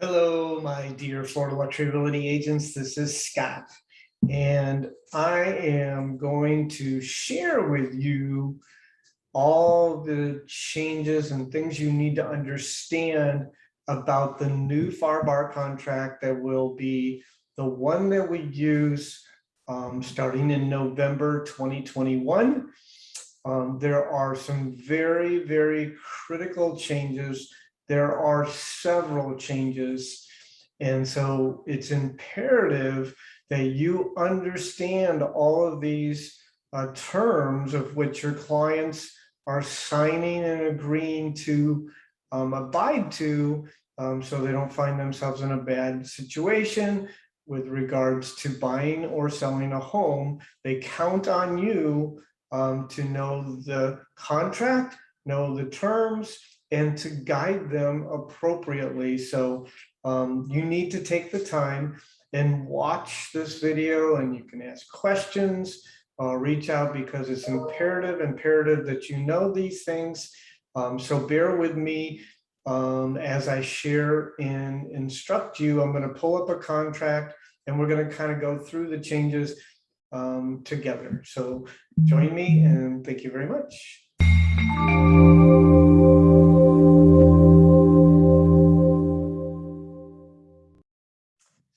Hello, my dear Florida Luxury Realty agents. This is Scott, and I am going to share with you all the changes and things you need to understand about the new FAR-BAR contract that will be the one that we use starting in November 2021. There are some very, very critical changes. There are several changes. And so it's imperative that you understand all of these terms of which your clients are signing and agreeing to abide to, so they don't find themselves in a bad situation with regards to buying or selling a home. They count on you to know the contract, know the terms, and to guide them appropriately. So you need to take the time and watch this video, and you can ask questions, reach out, because it's imperative that you know these things. So bear with me as I share and instruct you. I'm going to pull up a contract and we're going to kind of go through the changes together. So join me, and thank you very much.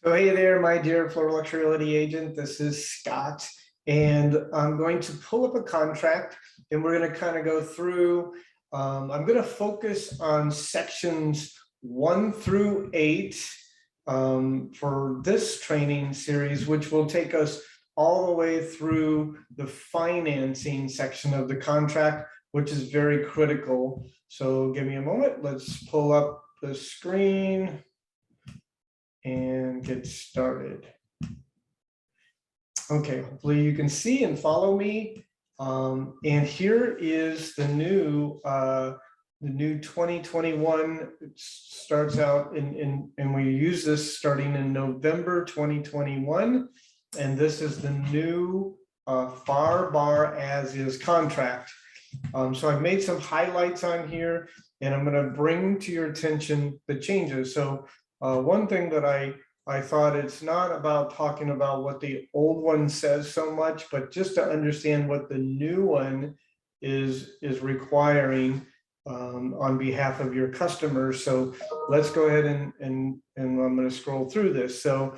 So hey there, my dear Florida Luxury Realty agent. This is Scott, and I'm going to pull up a contract and we're going to kind of go through. I'm going to focus on sections 1 through 8 for this training series, which will take us all the way through the financing section of the contract, which is very critical. So give me a moment. Let's pull up the screen and get started. Okay, hopefully you can see and follow me. And here is the new 2021. It starts out and we use this starting in November 2021. And this is the new FAR-BAR as is contract. So I've made some highlights on here, and I'm going to bring to your attention the changes. So one thing that I thought, it's not about talking about what the old one says so much, but just to understand what the new one is requiring on behalf of your customers. So let's go ahead and I'm going to scroll through this. So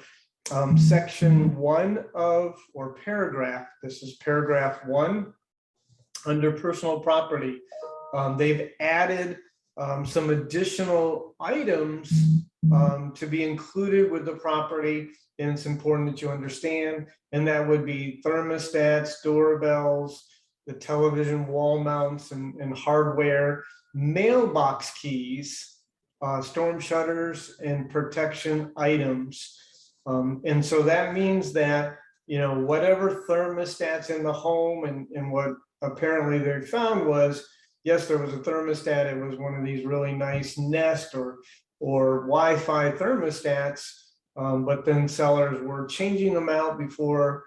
section 1 of, or paragraph, this is paragraph 1 under personal property. They've added some additional items to be included with the property, and it's important that you understand, and that would be thermostats, doorbells, the television wall mounts and hardware, mailbox keys, storm shutters, and protection items. And so that means that, you know, whatever thermostats in the home, and what apparently they found was, yes, there was a thermostat. It was one of these really nice Nest or Wi-Fi thermostats, but then sellers were changing them out before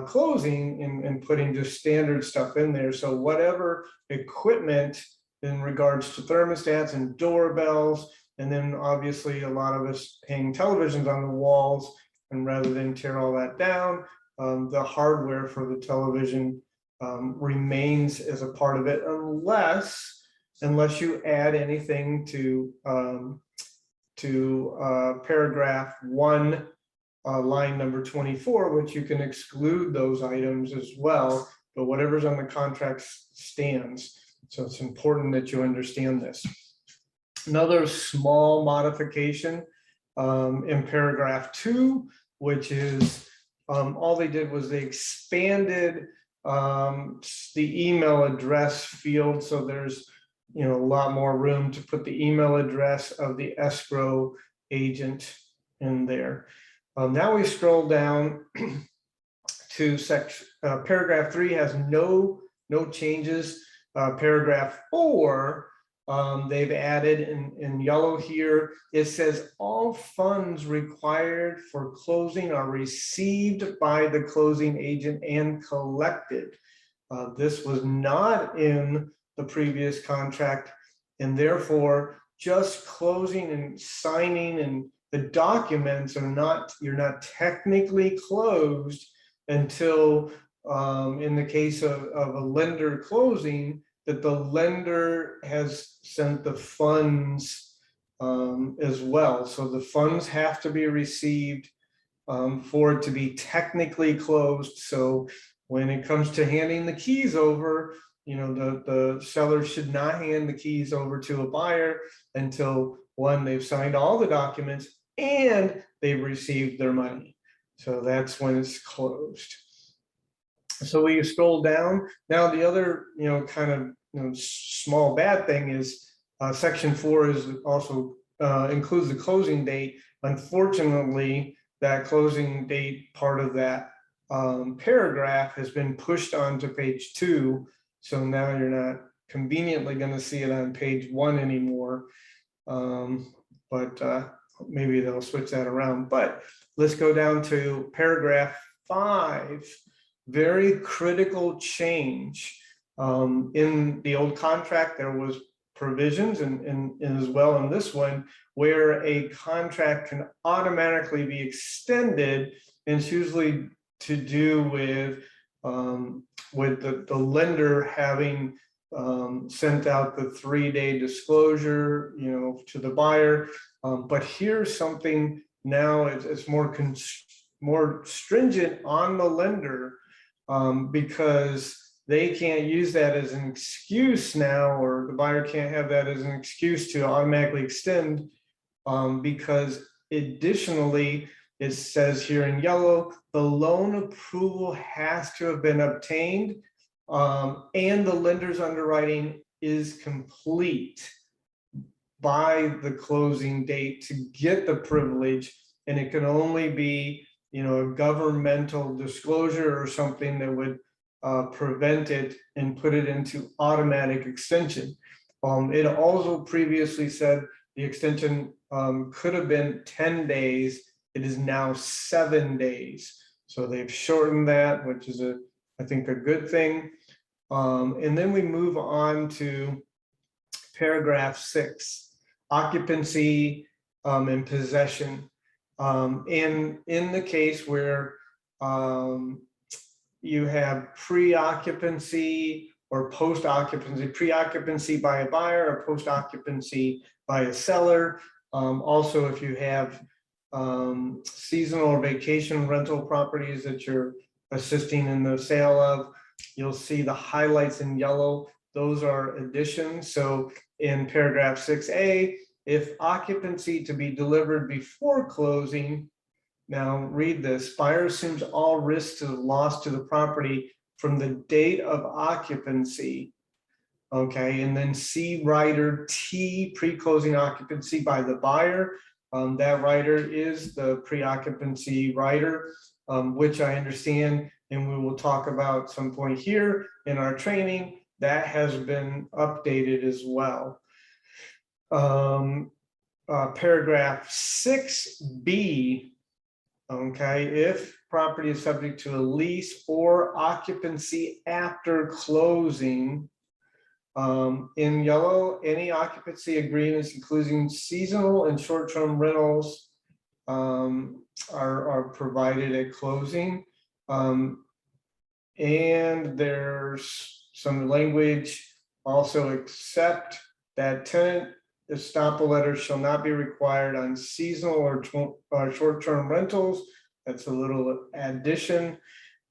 closing and putting just standard stuff in there. So whatever equipment in regards to thermostats and doorbells, and then obviously a lot of us hang televisions on the walls, and rather than tear all that down, the hardware for the television remains as a part of it, unless you add anything to paragraph 1, line number 24, which you can exclude those items as well, but whatever's on the contract stands. So it's important that you understand this. Another small modification in paragraph 2, which is all they did was they expanded the email address field. So there's, you know, a lot more room to put the email address of the escrow agent in there. Now we scroll down to section paragraph 3 has no changes. Paragraph 4, they've added in yellow here, it says all funds required for closing are received by the closing agent and collected. This was not in the previous contract, and therefore just closing and signing, and the documents are not, you're not technically closed until, in the case of a lender closing, that the lender has sent the funds as well. So the funds have to be received for it to be technically closed. So when it comes to handing the keys over, you know, the seller should not hand the keys over to a buyer until, one, they've signed all the documents and they've received their money. So that's when it's closed. So we scroll down. Now the other, you know, kind of, you know, small bad thing is section 4 is also includes the closing date. Unfortunately, that closing date part of that paragraph has been pushed onto page 2. So now you're not conveniently going to see it on page 1 anymore. But maybe they'll switch that around. But let's go down to paragraph 5. Very critical change. In the old contract, there was provisions, and as well in this one, where a contract can automatically be extended, and it's usually to do with the lender having sent out the 3-day disclosure, you know, to the buyer. But here's something now, it's more stringent on the lender, because they can't use that as an excuse now, or the buyer can't have that as an excuse to automatically extend, because additionally, it says here in yellow, the loan approval has to have been obtained, and the lender's underwriting is complete by the closing date to get the privilege, and it can only be, you know, a governmental disclosure or something that would prevent it and put it into automatic extension. It also previously said the extension could have been 10 days. It is now 7 days. So they've shortened that, which is I think a good thing. And then we move on to paragraph 6, occupancy and possession. In the case where you have pre-occupancy or post-occupancy, pre-occupancy by a buyer or post-occupancy by a seller. Also, if you have seasonal or vacation rental properties that you're assisting in the sale of, you'll see the highlights in yellow. Those are additions. So in paragraph 6A, if occupancy to be delivered before closing, now read this, buyer assumes all risks of loss to the property from the date of occupancy. Okay, and then C rider T, pre-closing occupancy by the buyer. That rider is the pre-occupancy rider, which I understand, and we will talk about some point here in our training, that has been updated as well. Paragraph 6B, okay, if property is subject to a lease or occupancy after closing, in yellow, any occupancy agreements, including seasonal and short-term rentals, are provided at closing. And there's some language also, except that tenant estoppel letters shall not be required on seasonal or short-term rentals. That's a little addition.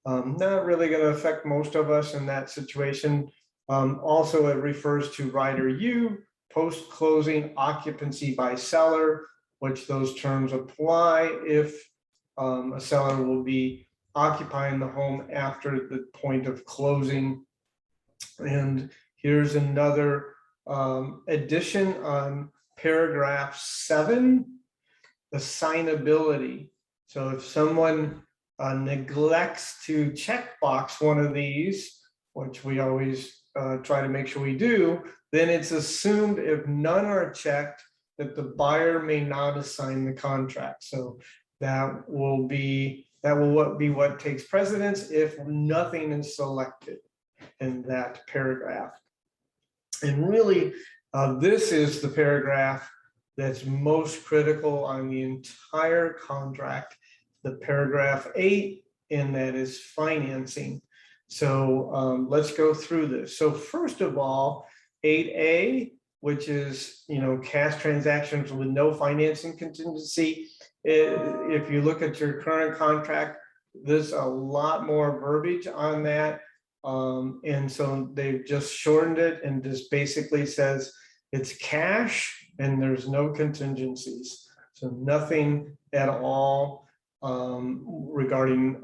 Not really going to affect most of us in that situation. Also, it refers to rider U, post-closing occupancy by seller, which those terms apply if a seller will be occupying the home after the point of closing. And here's another addition on paragraph 7, assignability. So if someone neglects to checkbox one of these, which we always try to make sure we do, then it's assumed if none are checked that the buyer may not assign the contract. So that will be what takes precedence if nothing is selected in that paragraph. And really, This is the paragraph that's most critical on the entire contract, the paragraph 8, and that is financing. So let's go through this. So first of all, 8A, which is, cash transactions with no financing contingency. If you look at your current contract, there's a lot more verbiage on that. And so they've just shortened it and just basically says it's cash and there's no contingencies. So nothing at all regarding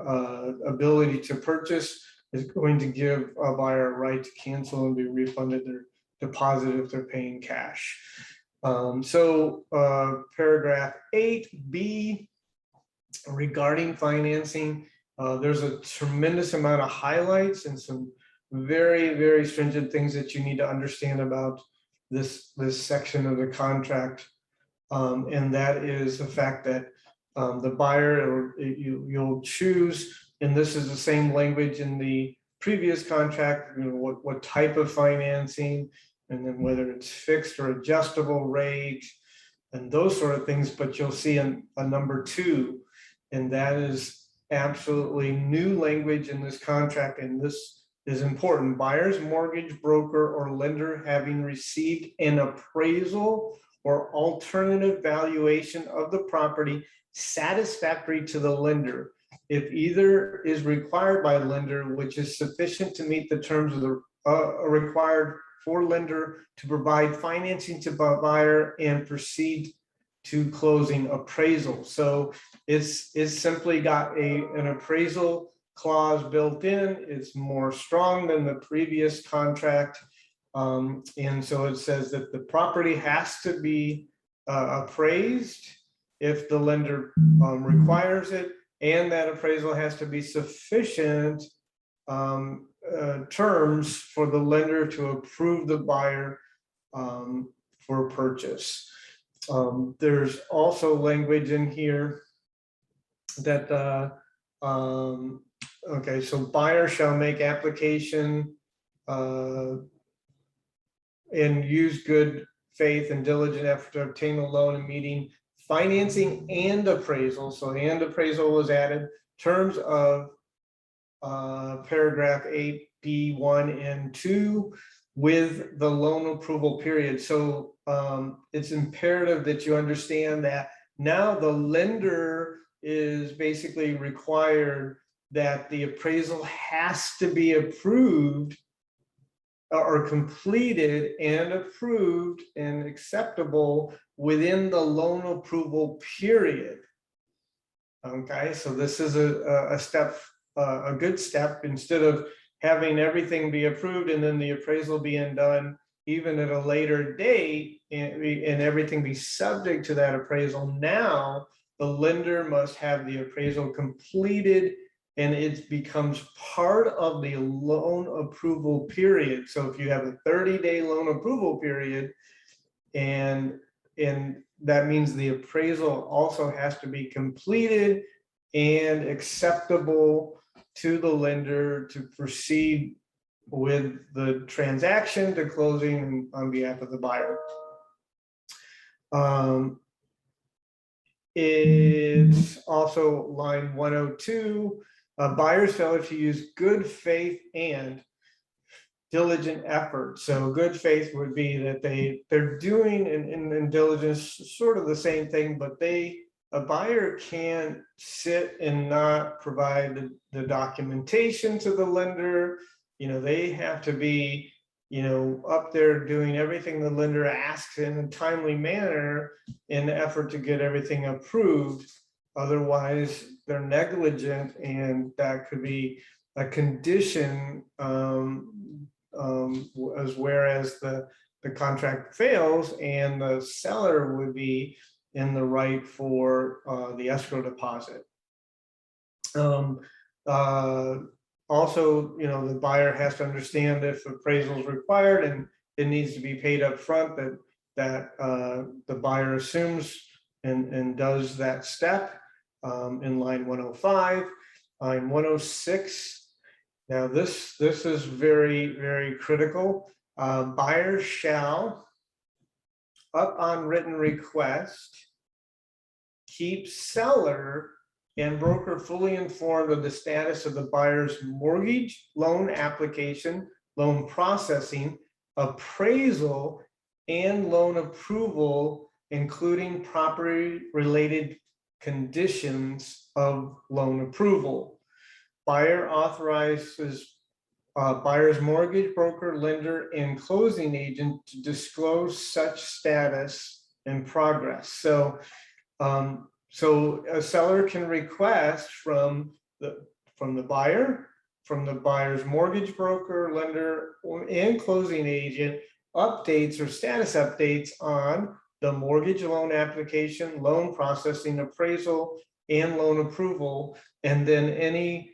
ability to purchase is going to give a buyer a right to cancel and be refunded their deposit if they're paying cash. Paragraph 8B regarding financing, there's a tremendous amount of highlights and some very, very stringent things that you need to understand about this section of the contract. And that is the fact that the buyer, or you'll choose, and this is the same language in the previous contract, what type of financing, and then whether it's fixed or adjustable rate, and those sort of things. But you'll see a number 2, and that is absolutely new language in this contract, and this is important. Buyer's mortgage broker or lender having received an appraisal or alternative valuation of the property satisfactory to the lender, if either is required by lender, which is sufficient to meet the terms of the required for lender to provide financing to buyer and proceed to closing appraisal. So it's simply got an appraisal clause built in. It's more strong than the previous contract. And so it says that the property has to be appraised if the lender requires it, and that appraisal has to be sufficient terms for the lender to approve the buyer for purchase. There's also language in here that okay, so buyer shall make application and use good faith and diligent effort to obtain a loan and meeting financing and appraisal. So and appraisal was added. Terms of paragraph 8B1 and 2 with the loan approval period. So it's imperative that you understand that now the lender is basically required that the appraisal has to be approved or completed and approved and acceptable within the loan approval period. Okay, so this is a step, a good step, instead of having everything be approved and then the appraisal being done even at a later date and everything be subject to that appraisal. Now the lender must have the appraisal completed and it becomes part of the loan approval period. So if you have a 30-day loan approval period, and that means the appraisal also has to be completed and acceptable to the lender to proceed with the transaction to closing on behalf of the buyer. It's also line 102. Buyers failure to use good faith and diligent effort. So good faith would be that they're doing in diligence sort of the same thing, but a buyer can't sit and not provide the documentation to the lender. They have to be up there doing everything the lender asks in a timely manner in the effort to get everything approved. Otherwise, they're negligent, and that could be a condition whereas the contract fails and the seller would be in the right for the escrow deposit. Also, the buyer has to understand if appraisal is required and it needs to be paid up front, that the buyer assumes and does that step in line 105. Line 106. Now this is very, very critical. Buyers shall up on written request, keep seller and broker fully informed of the status of the buyer's mortgage, loan application, loan processing, appraisal, and loan approval, including property-related conditions of loan approval. Buyer authorizes buyer's mortgage broker, lender, and closing agent to disclose such status and progress. So a seller can request from the buyer, from the buyer's mortgage broker, lender, and closing agent updates or status updates on the mortgage loan application, loan processing, appraisal, and loan approval, and then any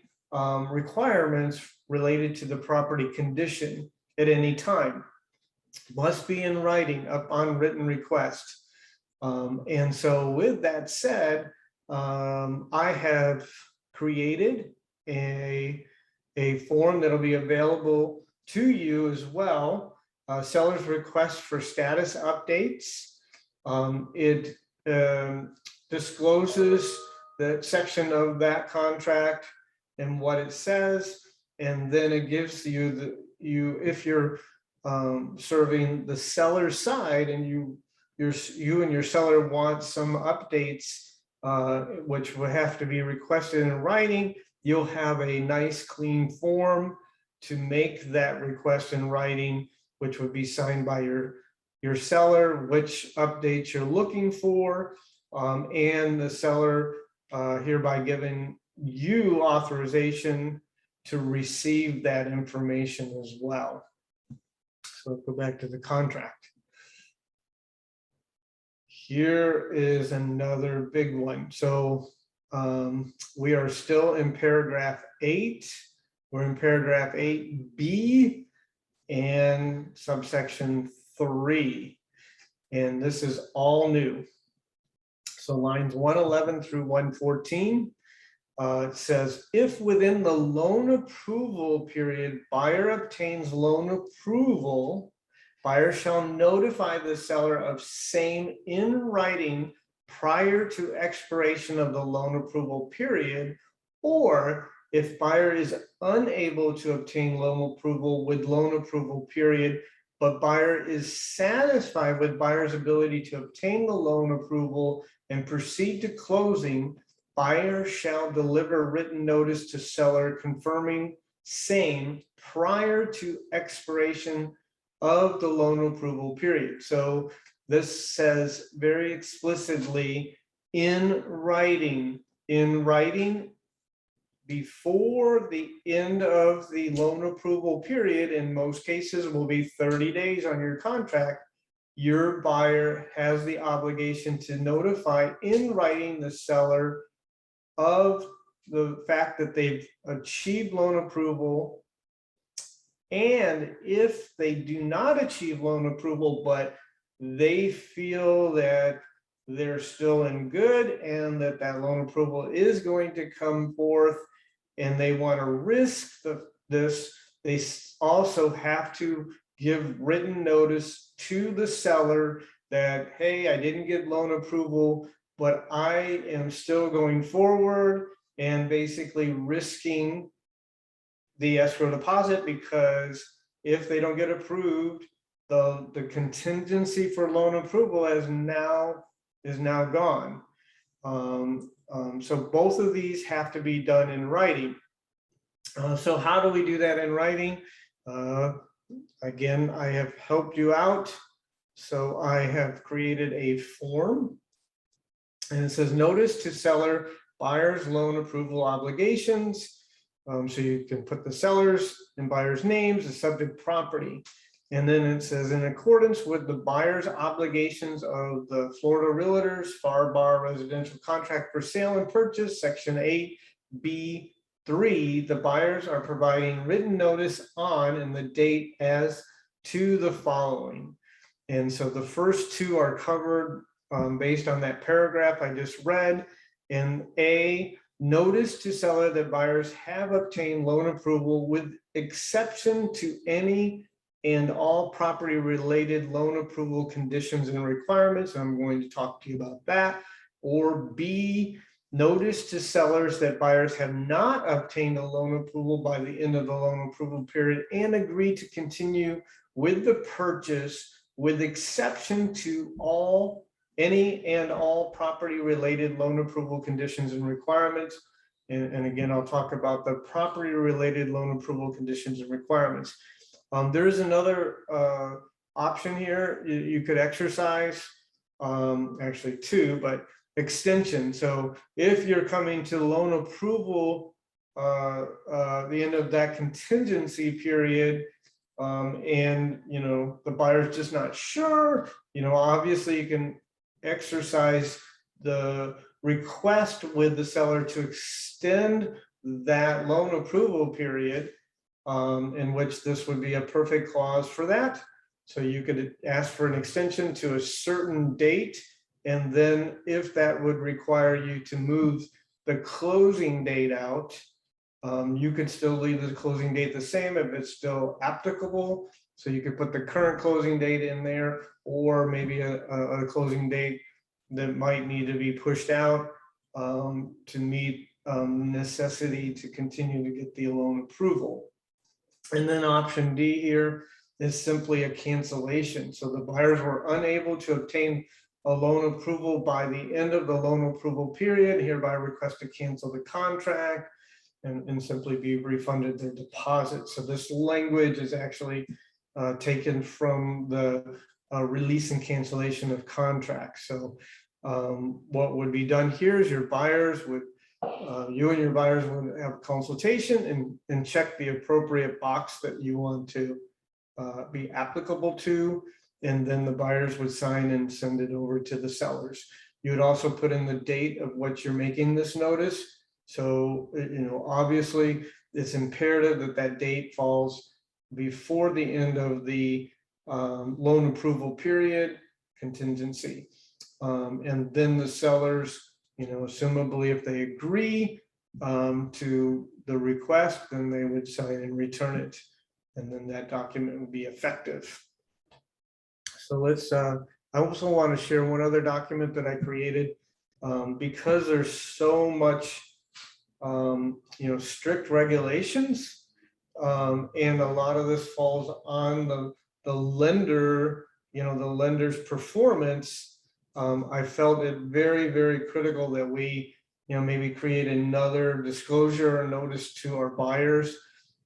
requirements related to the property condition at any time. Must be in writing upon written request. And so with that said, I have created a form that'll be available to you as well. Seller's request for status updates. It discloses the section of that contract and what it says, and then it gives you if you're serving the seller side and you and your seller want some updates, which will have to be requested in writing, you'll have a nice clean form to make that request in writing, which would be signed by your seller, which updates you're looking for, and the seller hereby giving you authorization to receive that information as well. So go back to the contract. Here is another big one. So we are still in paragraph 8. We're in paragraph 8B and subsection 3. And this is all new. So lines 111 through 114. It says, if within the loan approval period, buyer obtains loan approval, buyer shall notify the seller of same in writing prior to expiration of the loan approval period, or if buyer is unable to obtain loan approval with loan approval period, but buyer is satisfied with buyer's ability to obtain the loan approval and proceed to closing, buyer shall deliver written notice to seller confirming same prior to expiration of the loan approval period. So this says very explicitly in writing before the end of the loan approval period, in most cases will be 30 days on your contract, your buyer has the obligation to notify in writing the seller of the fact that they've achieved loan approval. And if they do not achieve loan approval, but they feel that they're still in good and that loan approval is going to come forth and they want to risk this, they also have to give written notice to the seller that, hey, I didn't get loan approval, but I am still going forward and basically risking the escrow deposit, because if they don't get approved, the contingency for loan approval is now gone. So both of these have to be done in writing. So how do we do that in writing? Again, I have helped you out. So I have created a form, and it says notice to seller buyer's loan approval obligations. So you can put the seller's and buyer's names, the subject property. And then it says, in accordance with the buyer's obligations of the Florida Realtors FAR-BAR residential contract for sale and purchase, section 8B3, the buyers are providing written notice on and the date as to the following. And so the first two are covered based on that paragraph I just read. And A, notice to seller that buyers have obtained loan approval with exception to any and all property related loan approval conditions and requirements. I'm going to talk to you about that. Or B, notice to sellers that buyers have not obtained a loan approval by the end of the loan approval period and agree to continue with the purchase with exception to any and all property related loan approval conditions and requirements. And again, I'll talk about the property related loan approval conditions and requirements. There is another option here you could exercise, actually two, but extension. So if you're coming to loan approval, the end of that contingency period, and the buyer's just not sure, obviously you can exercise the request with the seller to extend that loan approval period, in which this would be a perfect clause for that. So you could ask for an extension to a certain date, and then if that would require you to move the closing date out, you could still leave the closing date the same if it's still applicable. So you could put the current closing date in there, or maybe a closing date that might need to be pushed out to meet necessity to continue to get the loan approval. And then option D here is simply a cancellation. So the buyers were unable to obtain a loan approval by the end of the loan approval period, hereby request to cancel the contract and simply be refunded their deposit. So this language is actually taken from the release and cancellation of contracts. So what would be done here is your buyers would, you and your buyers would have a consultation and check the appropriate box that you want to be applicable to, and then the buyers would sign and send it over to the sellers. You would also put in the date of what you're making this notice. So, obviously it's imperative that that date falls before the end of the loan approval period contingency. And then the sellers, assumably if they agree to the request, then they would sign and return it. And then that document would be effective. So let's, I also want to share one other document that I created because there's so much, strict regulations, and a lot of this falls on the lender, the lender's performance. I felt it very, very critical that we, maybe create another disclosure or notice to our buyers.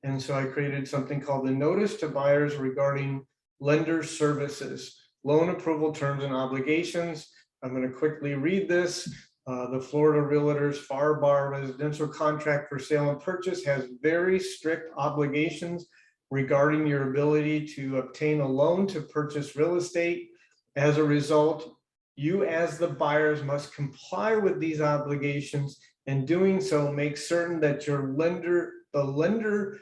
And so I created something called the Notice to Buyers Regarding Lender Services, Loan Approval Terms and Obligations. I'm going to quickly read this. The Florida Realtors FAR-BAR residential contract for sale and purchase has very strict obligations regarding your ability to obtain a loan to purchase real estate. As a result, you as the buyers must comply with these obligations, and doing so makes certain that your lender, the lender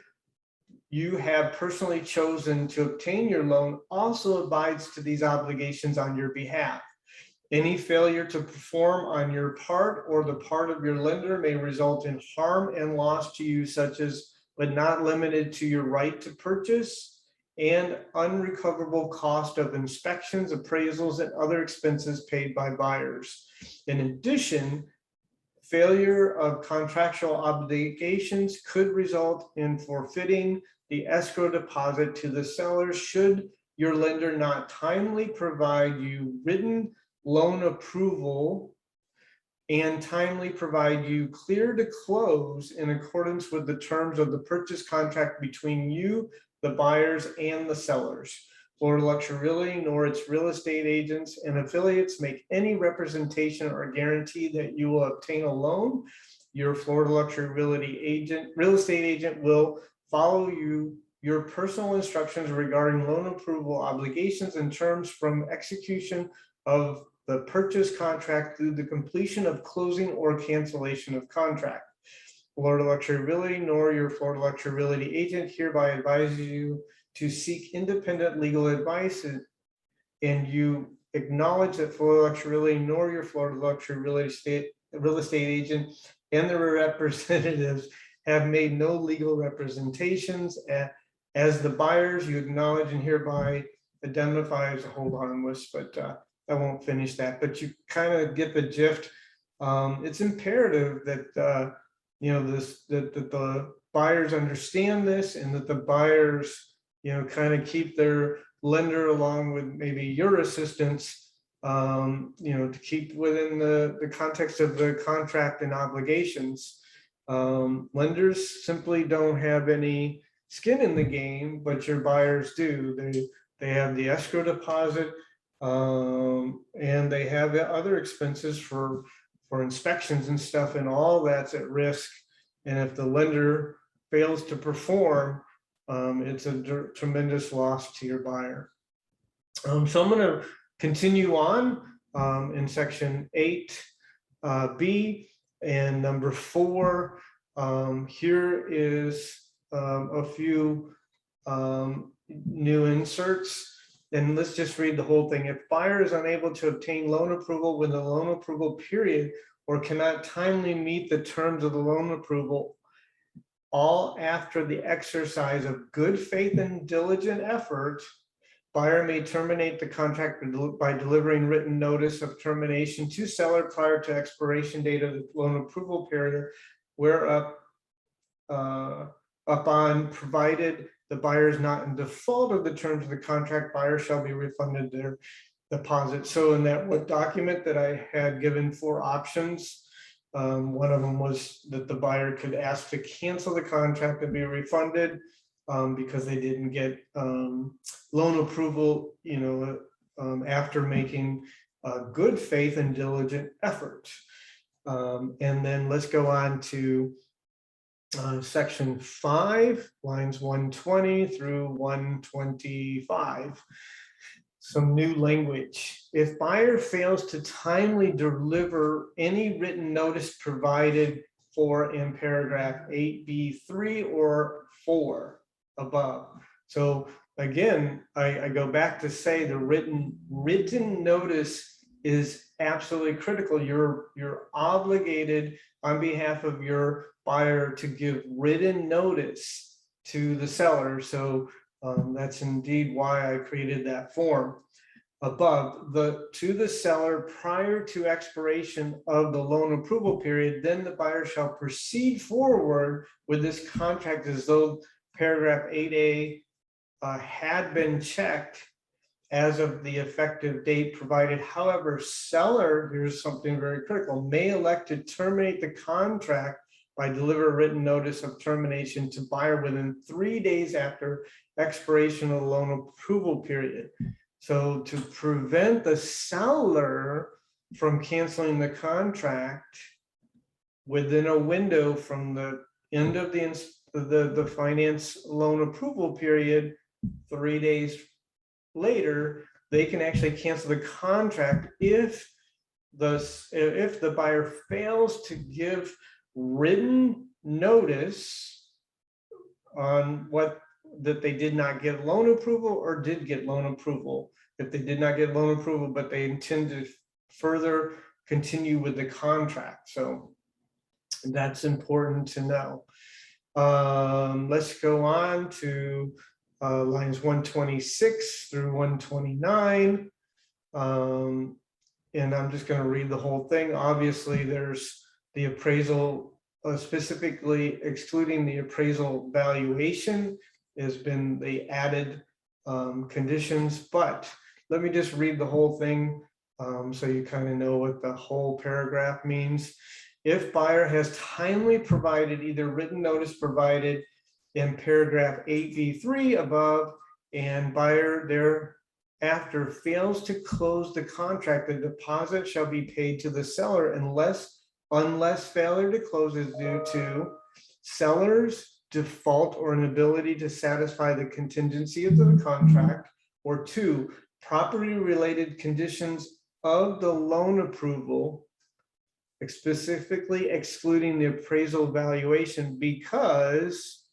you have personally chosen to obtain your loan, also abides to these obligations on your behalf. Any failure to perform on your part or the part of your lender may result in harm and loss to you, such as, but not limited to, your right to purchase and unrecoverable cost of inspections, appraisals, and other expenses paid by buyers. In addition, failure of contractual obligations could result in forfeiting the escrow deposit to the seller should your lender not timely provide you written loan approval and timely provide you clear to close in accordance with the terms of the purchase contract between you, the buyers, and the sellers. Florida Luxury Realty nor its real estate agents and affiliates make any representation or guarantee that you will obtain a loan. Your Florida Luxury Realty agent, real estate agent, will follow your personal instructions regarding loan approval obligations and terms from execution of the purchase contract through the completion of closing or cancellation of contract. Florida Luxury Realty nor your Florida Luxury Realty agent hereby advises you to seek independent legal advice, and you acknowledge that Florida Luxury Realty nor your Florida Luxury real estate agent and their representatives have made no legal representations As the buyers, you acknowledge and hereby identify as a hold harmless, but I won't finish that, but you kind of get the gist. It's imperative that that the buyers understand this, and that the buyers kind of keep their lender along with maybe your assistance, to keep within the context of the contract and obligations. Lenders simply don't have any skin in the game, but your buyers do. They have the escrow deposit, and they have the other expenses for inspections and stuff, and all that's at risk. And if the lender fails to perform, it's a tremendous loss to your buyer. So I'm going to continue on in section 8B and number 4. Here is a few new inserts. And let's just read the whole thing. If buyer is unable to obtain loan approval within the loan approval period, or cannot timely meet the terms of the loan approval, all after the exercise of good faith and diligent effort, buyer may terminate the contract by delivering written notice of termination to seller prior to expiration date of the loan approval period, whereupon, provided the buyer is not in default of the terms of the contract, buyer shall be refunded their deposit. So in that document that I had given 4 options, one of them was that the buyer could ask to cancel the contract and be refunded because they didn't get loan approval, after making good faith and diligent effort. And then let's go on to section 5, lines 120 through 125. Some new language. If buyer fails to timely deliver any written notice provided for in paragraph 8B3 or 4 above. So again, I go back to say the written notice is absolutely critical. You're obligated on behalf of your buyer to give written notice to the seller. So that's indeed why I created that form above. To the seller prior to expiration of the loan approval period, then the buyer shall proceed forward with this contract as though paragraph 8A had been checked as of the effective date provided. However, seller, here's something very critical, may elect to terminate the contract by deliver written notice of termination to buyer within 3 days after expiration of the loan approval period. So to prevent the seller from canceling the contract within a window from the end of the finance loan approval period, 3 days later, they can actually cancel the contract if the buyer fails to give written notice on that they did not get loan approval or did get loan approval. If they did not get loan approval, but they intend to further continue with the contract. So that's important to know. Let's go on to lines 126 through 129. And I'm just going to read the whole thing. Obviously, there's the appraisal, specifically excluding the appraisal valuation has been the added conditions, but let me just read the whole thing so you kind of know what the whole paragraph means. If buyer has timely provided either written notice provided in paragraph 8B3 above, and buyer thereafter fails to close the contract, the deposit shall be paid to the seller unless failure to close is due to seller's default or inability to satisfy the contingency of the contract, or 2, property related conditions of the loan approval, specifically excluding the appraisal valuation, because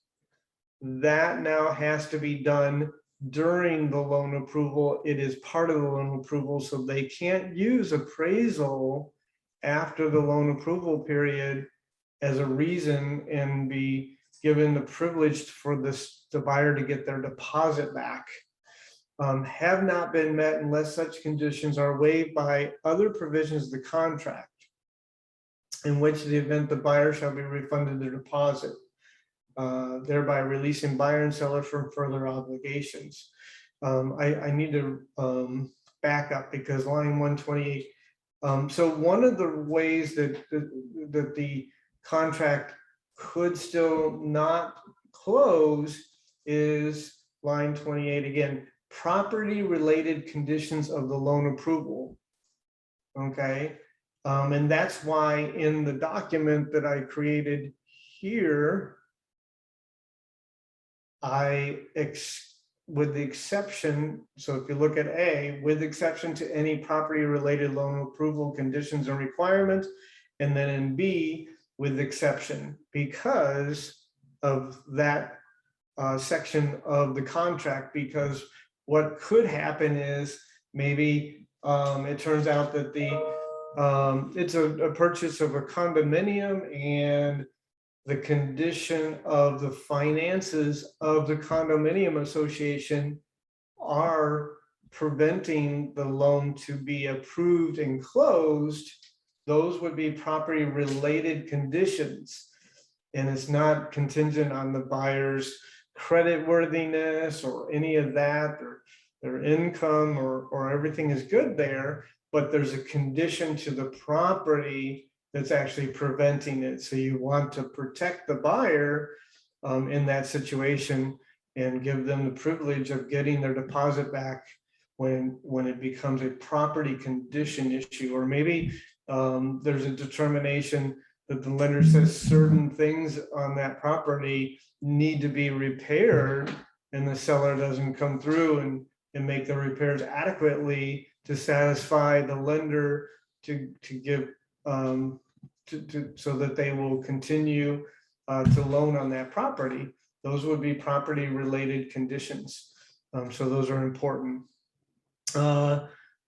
that now has to be done during the loan approval. It is part of the loan approval, so they can't use appraisal after the loan approval period as a reason and be given the privilege for the buyer to get their deposit back, have not been met unless such conditions are waived by other provisions of the contract, in which the event the buyer shall be refunded their deposit, thereby releasing buyer and seller from further obligations. I need to back up because line 128. So one of the ways that the contract could still not close is line 28 again, property related conditions of the loan approval. Okay. And that's why in the document that I created here, with the exception, so if you look at A, with exception to any property related loan approval conditions and requirements, and then in B, with exception, because of that section of the contract, because what could happen is maybe it turns out that it's a purchase of a condominium, and the condition of the finances of the condominium association are preventing the loan to be approved and closed. Those would be property related conditions. And it's not contingent on the buyer's credit worthiness or any of that, or their income, or everything is good there, but there's a condition to the property that's actually preventing it. So you want to protect the buyer in that situation and give them the privilege of getting their deposit back when it becomes a property condition issue. Or maybe there's a determination that the lender says certain things on that property need to be repaired, and the seller doesn't come through and make the repairs adequately to satisfy the lender to give so that they will continue to loan on that property. Those would be property related conditions. So those are important.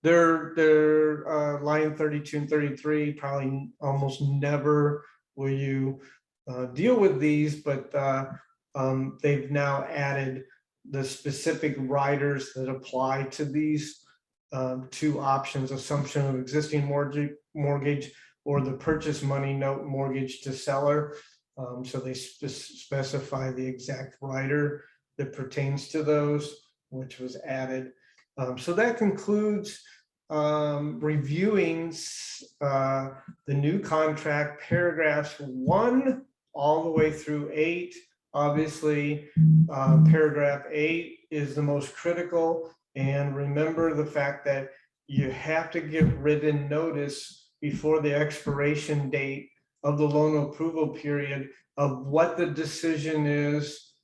They're line 32 and 33, probably almost never will you deal with these, but they've now added the specific riders that apply to these two options: assumption of existing mortgage or the purchase money note mortgage to seller. So they specify the exact rider that pertains to those, which was added. So that concludes reviewing the new contract, paragraphs 1 all the way through 8. Obviously, paragraph 8 is the most critical. And remember the fact that you have to give written notice before the expiration date of the loan approval period of what the decision is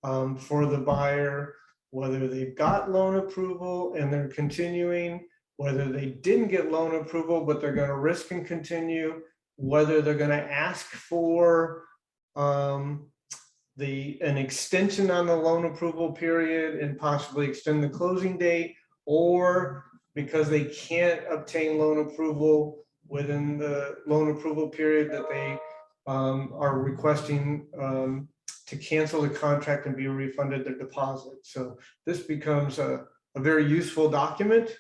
for the buyer, whether they've got loan approval and they're continuing, whether they didn't get loan approval but they're going to risk and continue, whether they're going to ask for an extension on the loan approval period and possibly extend the closing date, or because they can't obtain loan approval within the loan approval period that they are requesting to cancel the contract and be refunded their deposit. So this becomes a very useful document.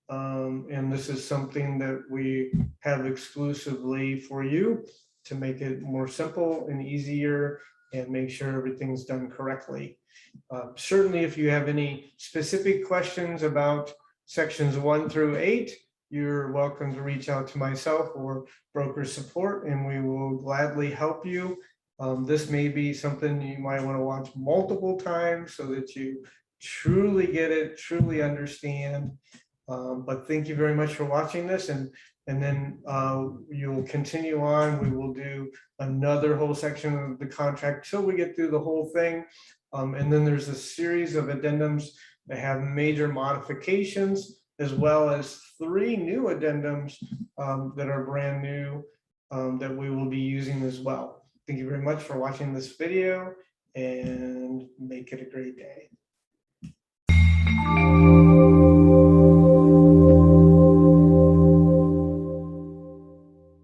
And this is something that we have exclusively for you to make it more simple and easier and make sure everything's done correctly. Certainly, if you have any specific questions about sections 1 through 8, you're welcome to reach out to myself or broker support, and we will gladly help you. This may be something you might want to watch multiple times so that you truly get it, truly understand. But thank you very much for watching this, and then you'll continue on. We will do another whole section of the contract till we get through the whole thing. And then there's a series of addendums that have major modifications, as well as 3 new addendums that are brand new that we will be using as well. Thank you very much for watching this video, and make it a great day.